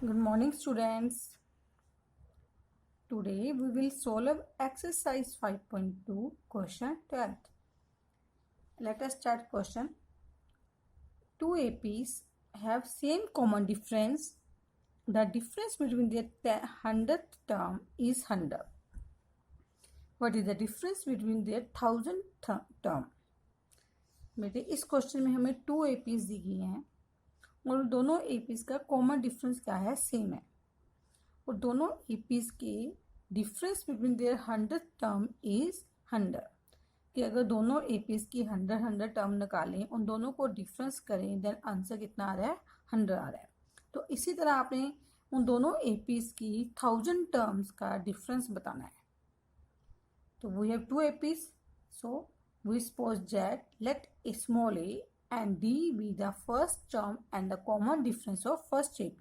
Good morning, students. Today we will solve exercise 5.2 question 12. Let us start question. Two APs have same common difference. The difference between their 100th term is 100. What is the difference between their 1000th term? बेटे इस question में हमें to APs दी गई हैं और दोनों APs का common difference क्या है, सेम है। और दोनों एपीज के difference between their 100 term is 100 कि अगर दोनों एपीज की 100 टर्म निकालें, उन दोनों को डिफरेंस करें, देन आंसर कितना आ रहा है, 100 आ रहा है। तो इसी तरह आपने उन दोनों एपीज की 1000 टर्म्स का डिफरेंस बताना है। तो we have two APs, so we suppose that let small a and d be the first term and the common difference of first AP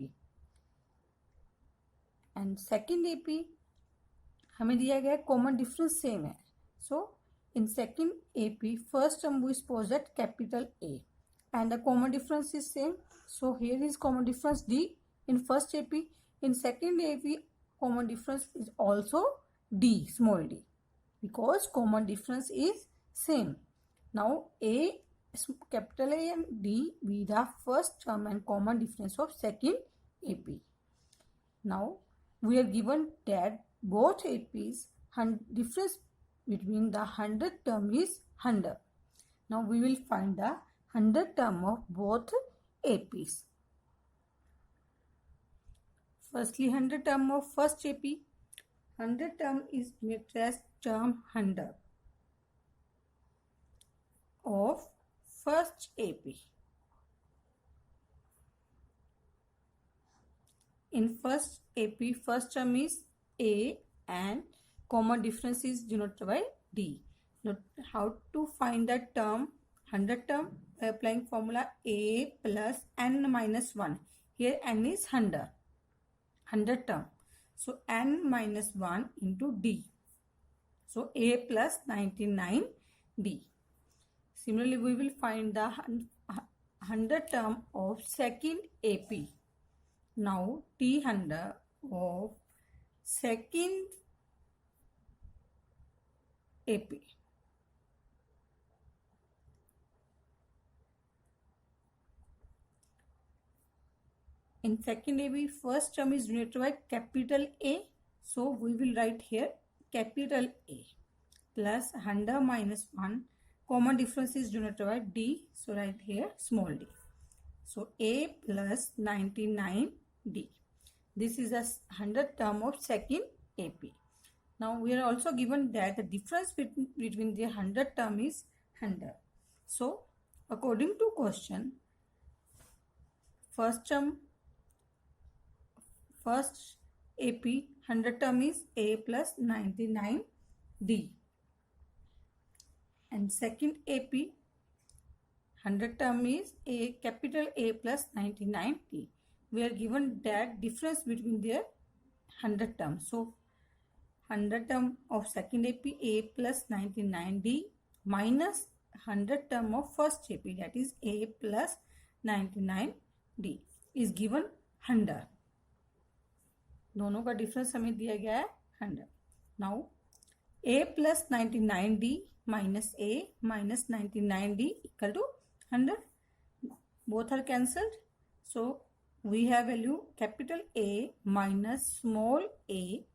and second AP हमें दिया गया है कॉमन डिफरेंस सेम है। So in second AP first term we suppose that capital A and the common difference is same, so here is common difference D in first AP. In second AP common difference is also D, small d, because common difference is same. Now A, capital A and D be the first term and common difference of second AP. Now we are given that both APs difference between the 100 term is 100. Now we will find the 100 term of both APs. Firstly, 100 term of first AP. 100 term is written as term 100 of first AP. In first AP, first term is A and common difference is denoted by D. Now, how to find that term, 100 term? By applying formula A plus n minus 1. Here n is 100 term. So n minus 1 into D. So A plus 99D. Similarly, we will find the 100 term of second AP. Now T100 of second AP. In second AP, first term is denoted by capital A. So we will write here capital A plus 100 minus 1. Common difference is denoted by D. So write here small d. So A plus 99D. This is a 100 term of second AP. Now we are also given that the difference between the 100 term is 100. So according to question, first AP 100 term is A plus 99D. And second AP 100 term is A, capital A plus 99D. We are given that difference between their 100 terms. So 100 term of second AP A plus 99D minus 100 term of first AP, that is A plus 99D is given 100. दोनों का difference हमें दिया गया है 100. Now A plus 99D minus A minus 99D equal to 100. Both are cancelled. So we have value capital A minus small a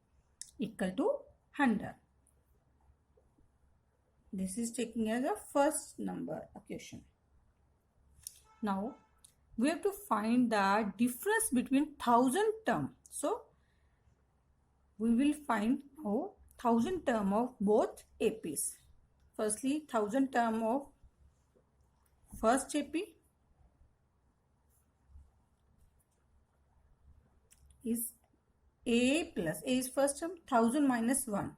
equal to 100. This is taking as a first number equation. Now we have to find the difference between 1000 term. So we will find now 1000 term of both APs. Firstly, 1000 term of first AP is A plus A is first term, 1000 minus 1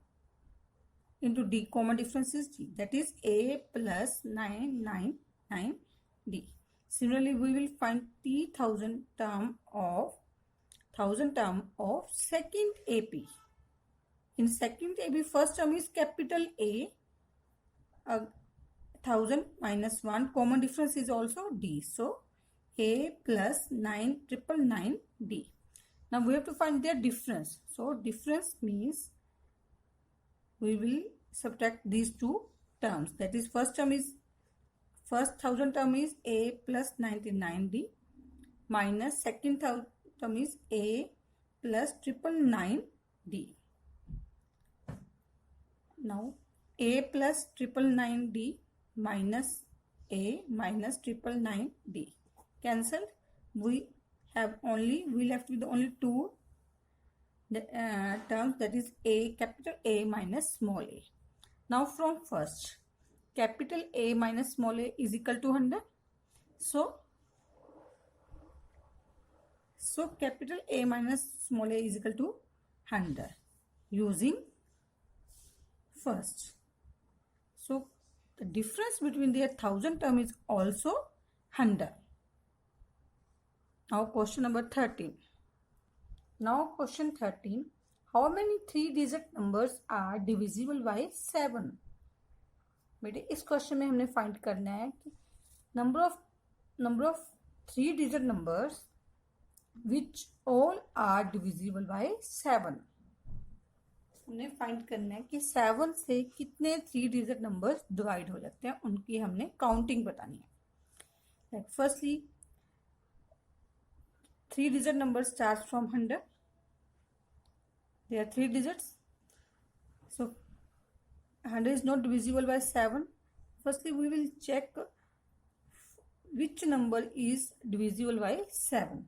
into D, common difference is D, that is A plus 999D. Similarly, we will find T 1000 term of second AP. In second AP, first term is capital A, 1000 minus 1, common difference is also D. So A plus 9999D. Now we have to find their difference. So difference means we will subtract these two terms. That is, first 1000 term is A plus 99D minus second term is A plus 999D. Now A plus 999D minus A minus 999D cancelled. We left with only two terms, that is A, capital A minus small a. Now from first, capital A minus small a is equal to 100. So capital A minus small a is equal to 100 using first. So the difference between their 1000 term is also 100. Now question number 13. Now question 13. How many 3-digit numbers are divisible by 7? बेटे इस question में हमने find करना है कि number of 3-digit numbers which all are divisible by 7. हमने find करना है कि 7 से कितने 3-digit numbers डिवाइड हो जाते हैं, उनकी हमने काउंटिंग बतानी है. Firstly 3-digit number starts from 100. There are 3 digits. So 100 is not divisible by 7. Firstly, we will check which number is divisible by 7.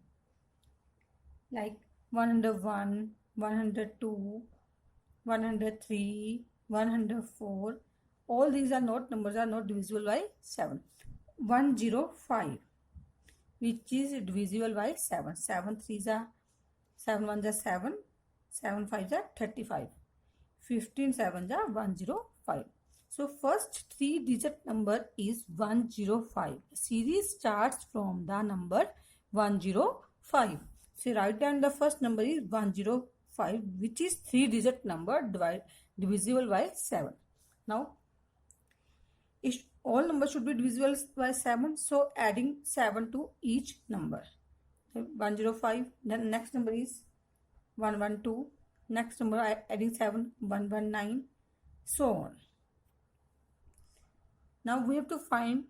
Like 101, 102, 103, 104. All these numbers are not divisible by 7. 105, which is divisible by 7. 7 3s are 7 1s are 7. 7 5s are 35. 15 7s are 105. So first 3-digit number is 105. Series starts from the number 105. So write down the first number is 105, which is 3-digit number divisible by 7. Now all numbers should be divisible by 7. So adding 7 to each number. 105. Then next number is 112. Next number adding 7, 119, so on. Now we have to find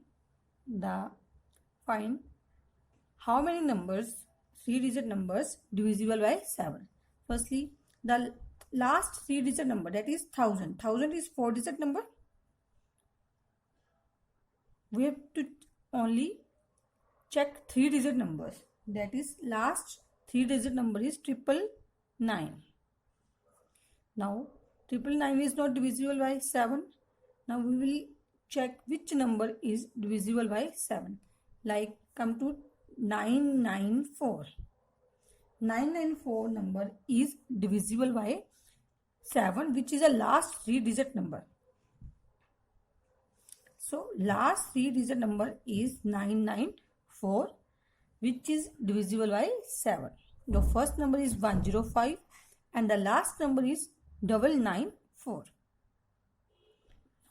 how many numbers, 3-digit numbers, divisible by 7. Firstly, the last 3-digit number, that is 1000. 1000 is 4-digit number. We have to only check 3-digit numbers. That is, last 3-digit number is 999. Now 999 is not divisible by 7. Now we will check which number is divisible by 7. Like come to 994. 994 number is divisible by 7, which is a last 3-digit number. So last 3-digit number is 994, which is divisible by 7. The first number is 105 and the last number is 994.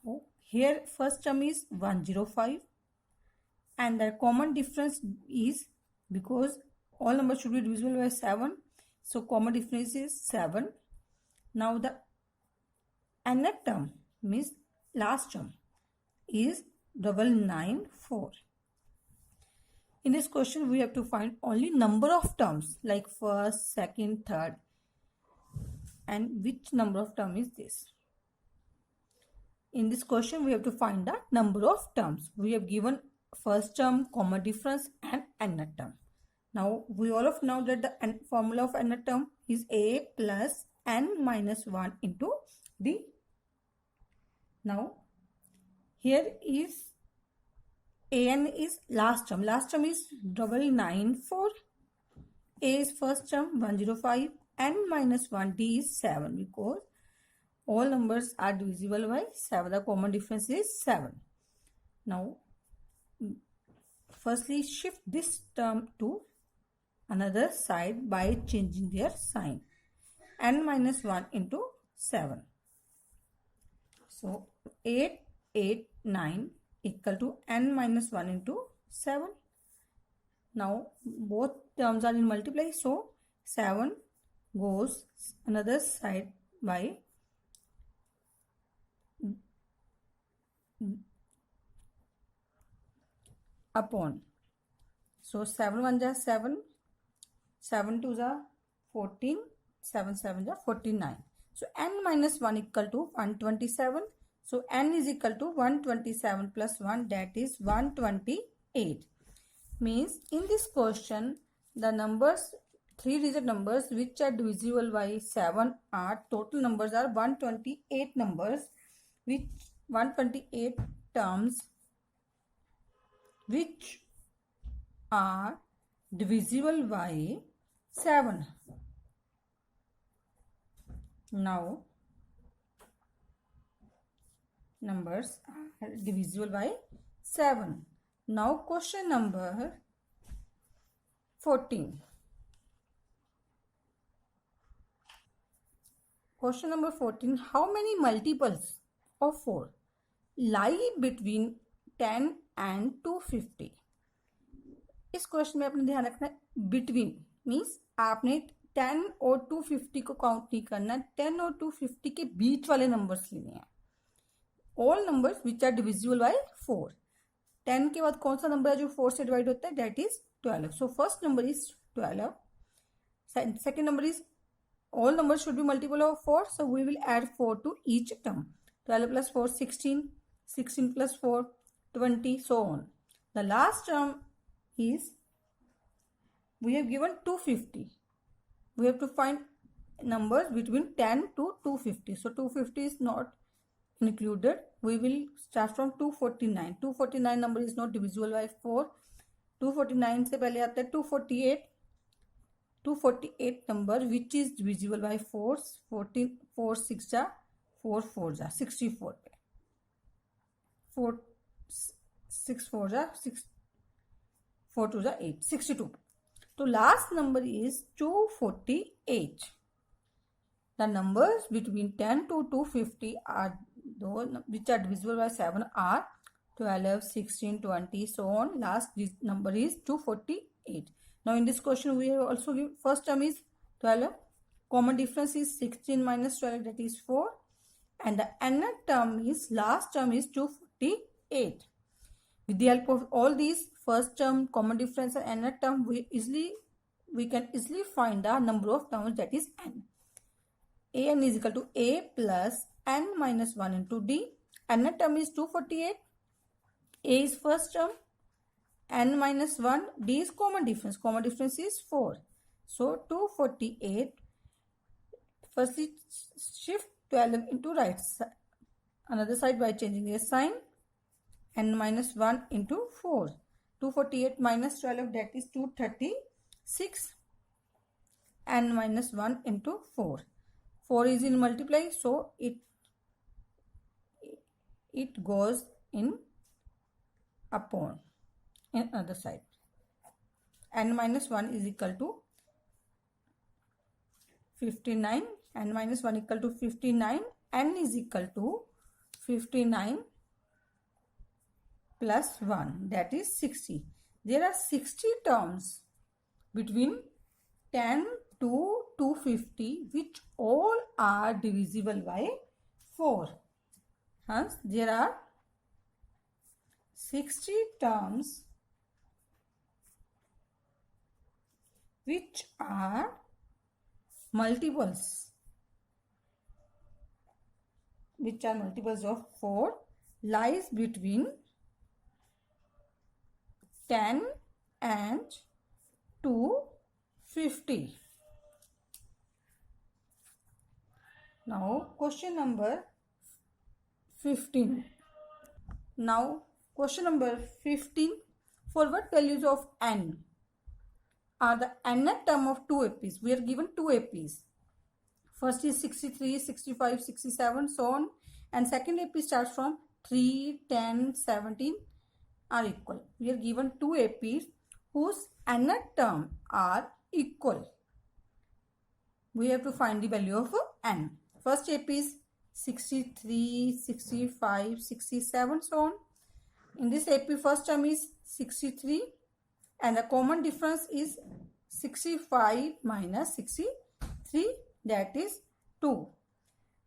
So here first term is 105 and the common difference is, because all numbers should be divisible by 7, so common difference is 7. Now the nth term means last term is 994. In this question we have to find only number of terms like first, second, third, and which number of term is this. In this question we have to find the number of terms. We have given first term, common difference and nth term. Now we all of know that the formula of nth term is a plus n minus 1 into d. Now here is an is last term. Last term is 994. A is first term 105. N minus 1, d is 7, because all numbers are divisible by 7. The common difference is 7. Now firstly shift this term to another side by changing their sign. N minus 1 into 7. So 8, 8, 9 equal to n minus 1 into 7. Now both terms are in multiply, so 7 goes another side by upon. So 7 1 ja 7, 7 2 ja 14, 7 7 ja 49. So n minus 1 equal to 127. So n is equal to 127 plus 1, that is 128. Means in this question the numbers, 3-digit numbers which are divisible by 7 are, total numbers are 128 numbers, which 128 terms which are divisible by 7. Now numbers are divisible by 7. Now question number 14. Question number 14. How many multiples of 4 lie between 10 and 250? इस question में आपने ध्यान रखना है, between means आपने 10 और 250 को count नहीं करना, 10 और 250 के बीच वाले नंबर्स लेने हैं. All numbers which are divisible by 4. 10 के बाद कौन सा नंबर है जो 4 से डिवाइड होता है, that is 12. So first number is 12. Second number is all numbers should be multiple of 4, so we will add 4 to each term. 12 plus 4 16, 16 plus 4 20, so on. The last term is, we have given 250. We have to find numbers between 10 to 250. So 250 is not included. We will start from 249. 249 number is not divisible by 4. 249 से पहले आता है 248. 248 number which is divisible by 4. 14 4 6 जा 4 4 जा 64 पे 4 6 4 जा 6 4 2 जा 8 62. तो last number is 248. The numbers between 10 to 250 are those which are divisible by 7 are 12, 16, 20, so on. Last number is 248. Now in this question we have also given first term is 12. Common difference is 16 minus 12, that is 4. And the nth term is, last term is 248. With the help of all these first term, common difference and nth term, we can easily find the number of terms, that is n. An is equal to a plus n minus 1 into d. Nth term is 248. A is first term. N minus 1, d is common difference. Common difference is 4. So 248. Firstly shift 12 into right side, another side by changing the sign. N minus 1 into 4. 248 minus 12, that is 236. N minus 1 into 4. 4 is in multiply, so it goes in upon. In other side, n minus 1 is equal to 59. N minus 1 equal to 59. N is equal to 59 plus 1, that is 60. There are 60 terms between 10 to 250 which all are divisible by 4. Hence there are 60 terms which are multiples, of 4, lies between 10 and 250. Now question number 15. Now question number 15. For what values of n are the nth term of 2 APs? We are given 2 APs. First is 63, 65, 67, so on. And second AP starts from 3, 10, 17 are equal. We are given 2 APs whose nth term are equal. We have to find the value of n. First AP is 63, 65, 67, so on. In this AP first term is 63. And the common difference is 65 minus 63, that is 2.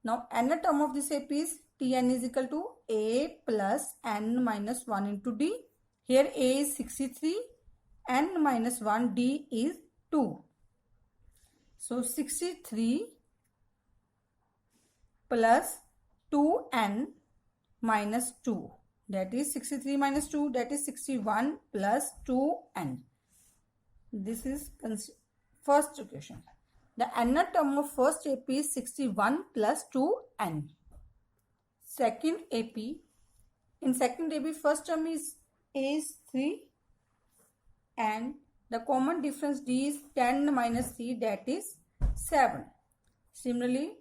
Now nth term of this AP is Tn is equal to A plus n minus 1 into D. Here A is 63, n minus 1, D is 2. So 63 plus 2n minus 2, that is 63 minus 2, that is 61 plus 2n. This is first equation. The nth term of first AP is 61 plus 2n. Second AP, in second AP, first term is A is 3 and the common difference D is 10 minus C, that is 7. Similarly,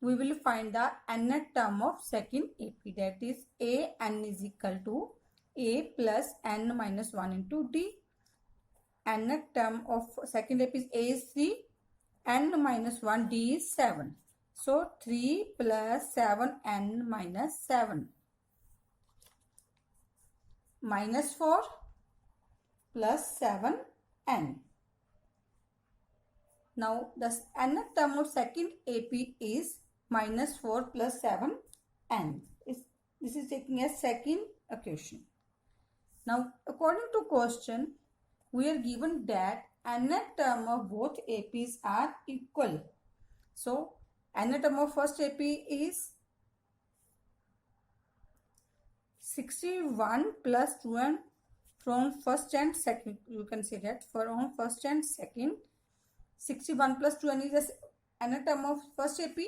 we will find the nth term of second AP, that is A n is equal to A plus n minus 1 into D. Nth term of second AP is A is 3, n minus 1, D is 7. So 3 plus 7n minus 7. Minus 4 plus 7n. Now the nth term of second AP is minus 4 plus 7n. This is taking as second equation. Now according to question, we are given that nth term of both APs are equal. So nth term of first AP is 61 plus 2n from first and second. You can say that from first and second. 61 plus 2n is the nth term of first AP,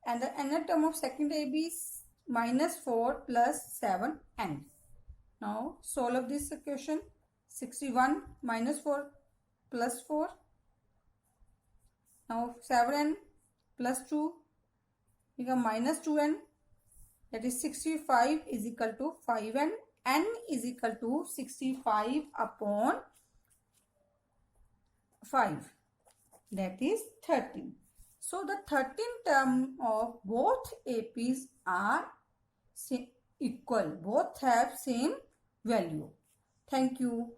and the nth term of second AP is minus 4 plus 7n. Now solve this equation. 61 minus 4 plus 4. Now 7n plus 2 become minus 2n, that is 65 is equal to 5n. N is equal to 65 upon 5, that is 13. So the 13th term of both APs are equal. Both have same value. Thank you.